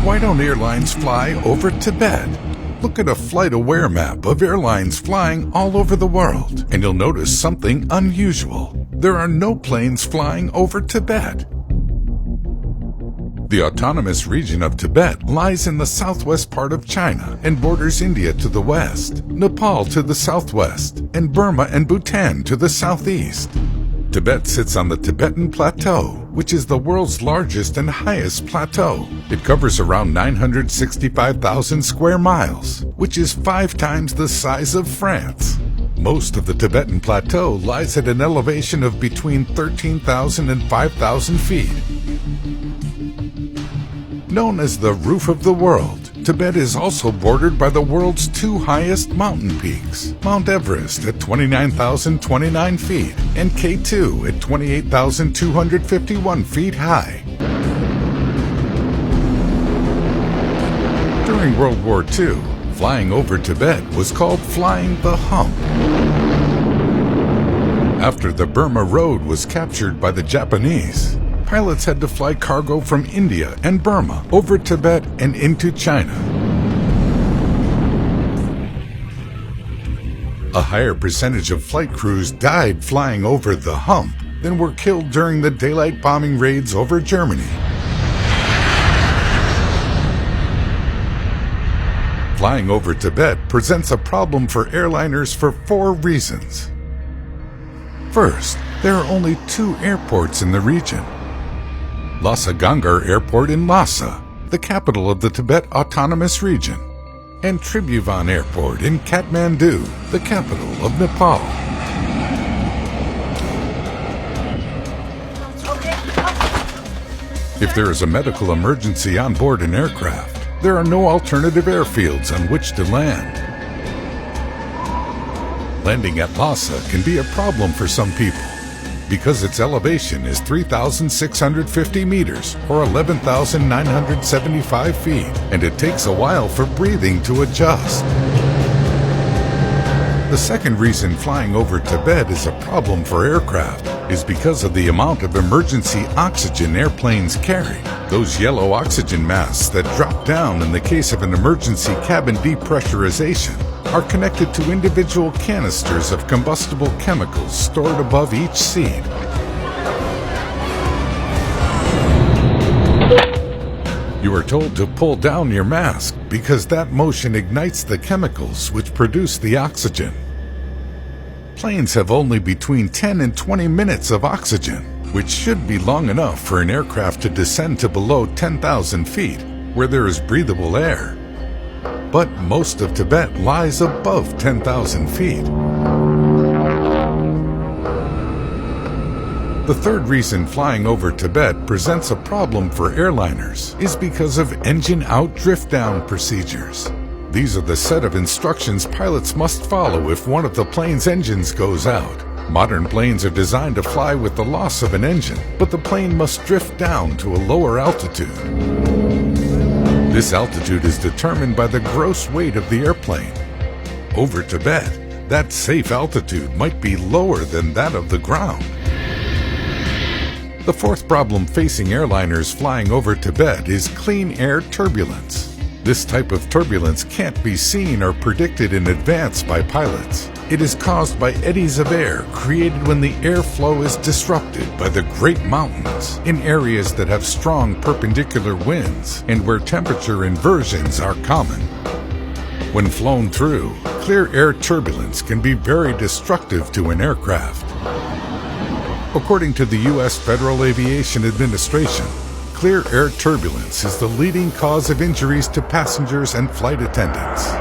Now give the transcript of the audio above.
Why don't airlines fly over Tibet? Look at a flight-aware map of airlines flying all over the world, and you'll notice something unusual. There are no planes flying over Tibet. The autonomous region of Tibet lies in the southwest part of China and borders India to the west, Nepal to the southwest, and Burma and Bhutan to the southeast. Tibet sits on the Tibetan Plateau, which is the world's largest and highest plateau. It covers around 965,000 square miles, which is 5 times the size of France. Most of the Tibetan Plateau lies at an elevation of between 13,000 and 5,000 feet. Known as the roof of the world, Tibet is also bordered by the world's 2 highest mountain peaks, Mount Everest at 29,029 feet and K2 at 28,251 feet high. During World War II, flying over Tibet was called flying the hump. After the Burma Road was captured by the Japanese, pilots had to fly cargo from India and Burma over Tibet and into China. A higher percentage of flight crews died flying over the hump than were killed during the daylight bombing raids over Germany. Flying over Tibet presents a problem for airliners for 4 reasons. First, there are only 2 airports in the region. Lhasa Gangar Airport in Lhasa, the capital of the Tibet Autonomous Region, and Tribhuvan Airport in Kathmandu, the capital of Nepal. If there is a medical emergency on board an aircraft, there are no alternative airfields on which to land. Landing at Lhasa can be a problem for some people, because its elevation is 3,650 meters or 11,975 feet, and it takes a while for breathing to adjust. The second reason flying over Tibet is a problem for aircraft is because of the amount of emergency oxygen airplanes carry. Those yellow oxygen masks that drop down in the case of an emergency cabin depressurization are connected to individual canisters of combustible chemicals stored above each seat. You are told to pull down your mask because that motion ignites the chemicals which produce the oxygen. Planes have only between 10 and 20 minutes of oxygen, which should be long enough for an aircraft to descend to below 10,000 feet, where there is breathable air. But most of Tibet lies above 10,000 feet. The third reason flying over Tibet presents a problem for airliners is because of engine-out drift-down procedures. These are the set of instructions pilots must follow if one of the plane's engines goes out. Modern planes are designed to fly with the loss of an engine, but the plane must drift down to a lower altitude. This altitude is determined by the gross weight of the airplane. Over Tibet, that safe altitude might be lower than that of the ground. The fourth problem facing airliners flying over Tibet is clean air turbulence. This type of turbulence can't be seen or predicted in advance by pilots. It is caused by eddies of air created when the airflow is disrupted by the Great Mountains in areas that have strong perpendicular winds and where temperature inversions are common. When flown through, clear air turbulence can be very destructive to an aircraft. According to the U.S. Federal Aviation Administration, clear air turbulence is the leading cause of injuries to passengers and flight attendants.